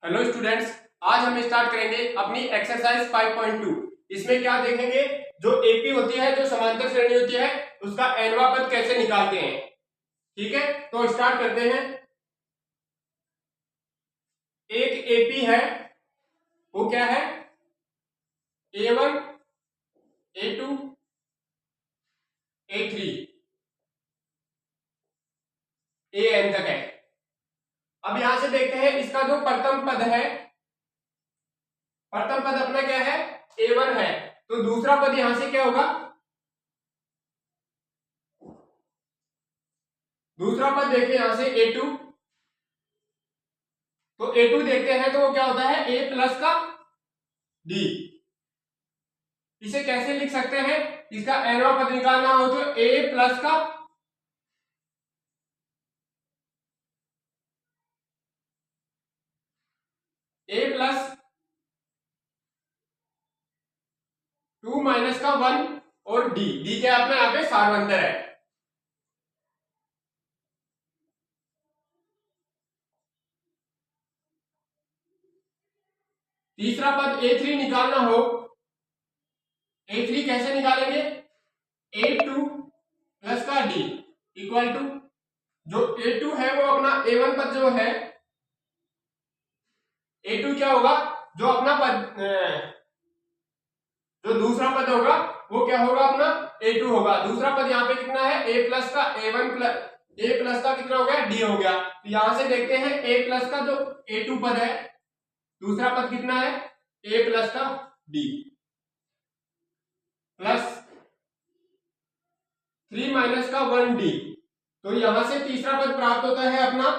Hello students, आज हम start करेंगे अपनी एक्सरसाइज 5.2। इसमें क्या देखेंगे, जो एपी होती है, जो समांतर श्रेणी होती है, उसका एनवा पद कैसे निकालते हैं। ठीक है, तो स्टार्ट करते हैं। एक एपी है, वो क्या है, A1 A2 A3 AN तक है। अब यहां से देखते हैं इसका जो प्रथम पद है, प्रथम पद अपना क्या है, A1 है, तो दूसरा पद यहां से क्या होगा, दूसरा पद देखें यहां से A2, तो A2 देखते हैं तो वो क्या होता है, A प्लस का D। इसे कैसे लिख सकते हैं, इसका एनवा पद निकालना हो तो A प्लस का A प्लस 2 माइनस का 1 और D क्या अपना यहाँ पे सारवंतर है। तीसरा पद A3 निकालना हो, A3 कैसे निकालेंगे, A2 प्लस का D इक्वल टू, जो A2 है वो अपना A1 पद जो है, A2 क्या होगा, जो अपना पद जो दूसरा पद होगा वो क्या होगा, अपना A2 होगा। दूसरा पद यहाँ पे कितना है, A प्लस का A1 प्लस A प्लस का कितना हो गया, D हो गया। तो यहां से देखते हैं A प्लस का जो A2 पद है, दूसरा पद कितना है, A प्लस का D प्लस 3 माइनस का 1D। तो यहां से तीसरा पद प्राप्त होता है अपना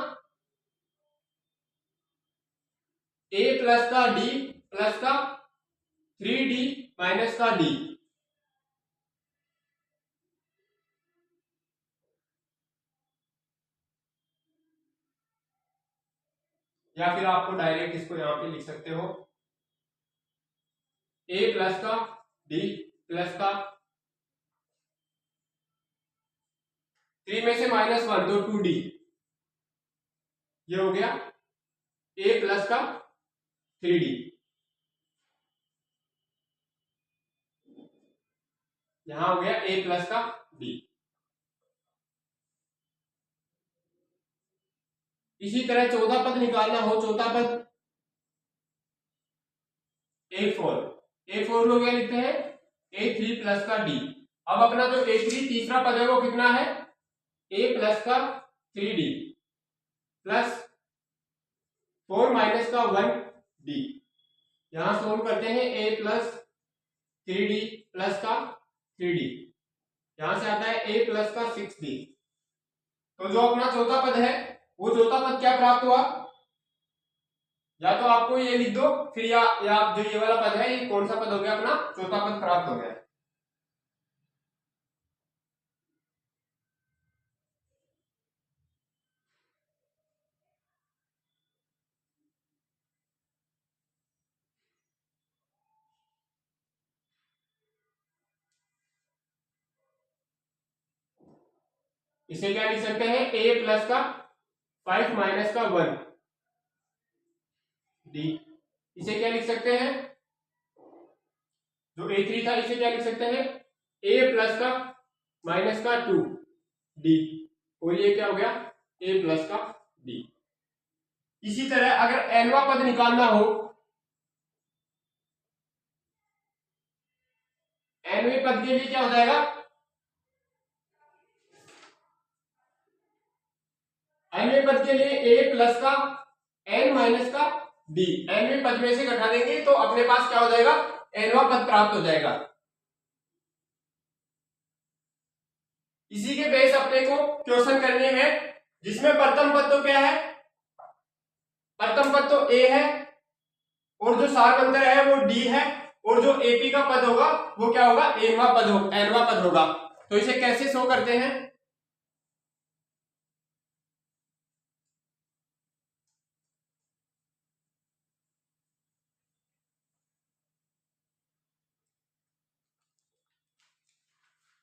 A प्लस का D प्लस का 3D माइनस का D। या फिर आपको डायरेक्ट इसको यहां पे लिख सकते हो, A प्लस का D प्लस का 3 में से -1 तो 2D, ये हो गया A प्लस का 3D। यहां हो गया A प्लस का D। इसी तरह चौथा पद निकालना हो, चौथा पद A4 को क्या लिखते हैं, A3 प्लस का D। अब अपना जो A3 तीसरा पद है वो कितना है, A प्लस का 3D प्लस 4 माइनस का 1D। यहां सोल्व करते हैं, A प्लस 3D प्लस का 3D, यहां से आता है A प्लस का 6D। तो जो अपना चौथा पद है, वो चौथा पद क्या प्राप्त हुआ, या तो आपको ये लिख दो फिर, या जो ये वाला पद है, ये कौन सा पद हो गया, अपना चौथा पद प्राप्त हो गया। इसे क्या लिख सकते हैं, A प्लस का 5 माइनस का 1D। इसे क्या लिख सकते हैं, जो A3 था इसे क्या लिख सकते हैं, A प्लस का माइनस का 2D, और ये क्या हो गया, A प्लस का D। इसी तरह अगर एनवा पद निकालना हो, एनवे पद के लिए क्या हो जाएगा, एनवे पद के लिए A प्लस का N माइनस का D, एनवे पद में से घटा देंगे तो अपने पास क्या हो जाएगा, एनवा पद प्राप्त हो जाएगा। इसी के बेस अपने को क्वेश्चन करने हैं, जिसमें प्रथम पद तो क्या है, प्रथम पद तो A है, और जो सारवंतर है वो D है, और जो AP का पद होगा वो क्या होगा, एनवा पद होगा। तो इसे कैसे शो करते हैं,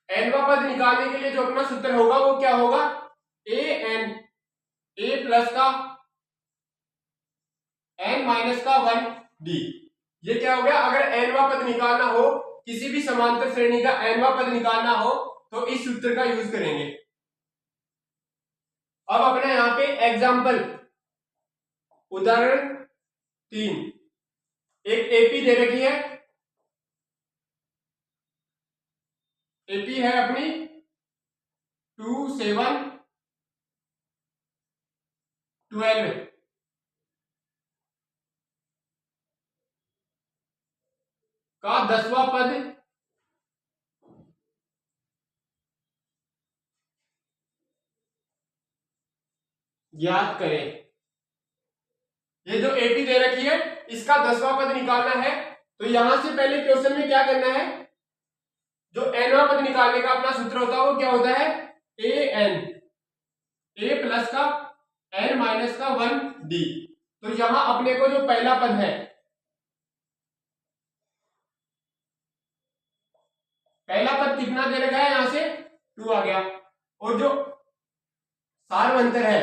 एनवा पद निकालने के लिए जो अपना सूत्र होगा वो क्या होगा, A प्लस का n माइनस का 1d। ये क्या हो गया, अगर nवां पद निकालना हो, किसी भी समांतर श्रेणी का nवां पद निकालना हो तो इस सूत्र का यूज करेंगे। अब अपने यहां पे एग्जाम्पल उदाहरण 3, एक एपी दे रखी है। एपी है अपनी 2 7 12 का 10वां पद ज्ञात करें। ये जो एपी दे रखी है इसका 10वां पद निकालना है, तो यहां से पहले क्वेश्चन में क्या करना है, जो nवां पद निकालने का अपना सूत्र होता है वो क्या होता है, ए प्लस का n माइनस का 1d। तो यहां अपने को जो पहला पद है, पहला पद कितना दे रखा है, यहां से 2 आ गया, और जो सार्वंतर है,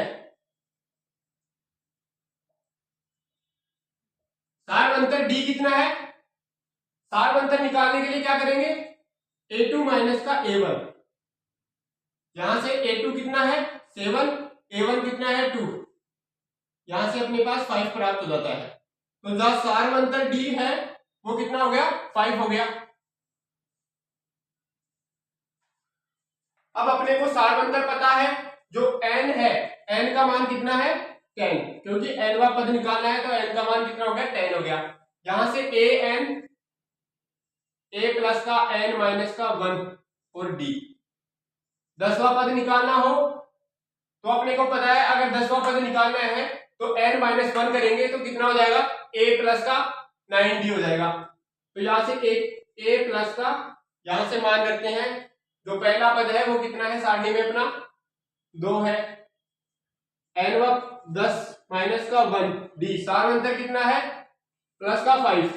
सार्वंतर d कितना है, सार्वंतर निकालने के लिए क्या करेंगे, a2 माइनस का a1। यहां से a2 कितना है 7, a1 कितना है 2, यहां से अपने पास 5 प्राप्त हो जाता है। तो जो सार्वंतर d है वो कितना हो गया, 5 हो गया। अब अपने को सार्वंतर पता है, जो n है, n का मान कितना है 10, क्योंकि nवां पद निकालना है तो n का मान कितना हो गया 10 हो गया। यहां से a प्लस का n माइनस का 1 और d। 10वां पद निकालना हो तो अपने को पता है, अगर 10वां पद निकालना है तो n माइनस 1 करेंगे तो कितना हो जाएगा, a प्लस का 9d हो जाएगा। तो यहां से a प्लस का, यहां से मान रखते हैं, जो पहला पद है वो कितना है सारणी में अपना 2 है, n 10 माइनस का 1d, सार्वंतर कितना है प्लस का 5।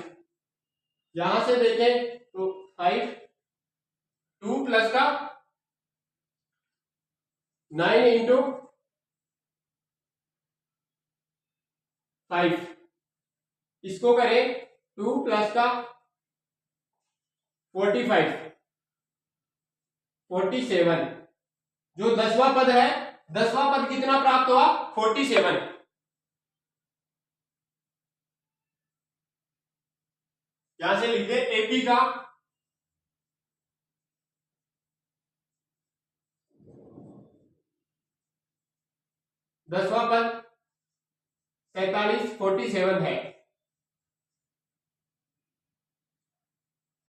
यहां से देखें तो 5, 2 प्लस का 9 इंटू 5, इसको करें 2 प्लस का 45, 47। जो 10वां पद है, 10वां पद कितना प्राप्त हुआ 47। यहां से लिख दे एपी का 10वां पद 47 47 है।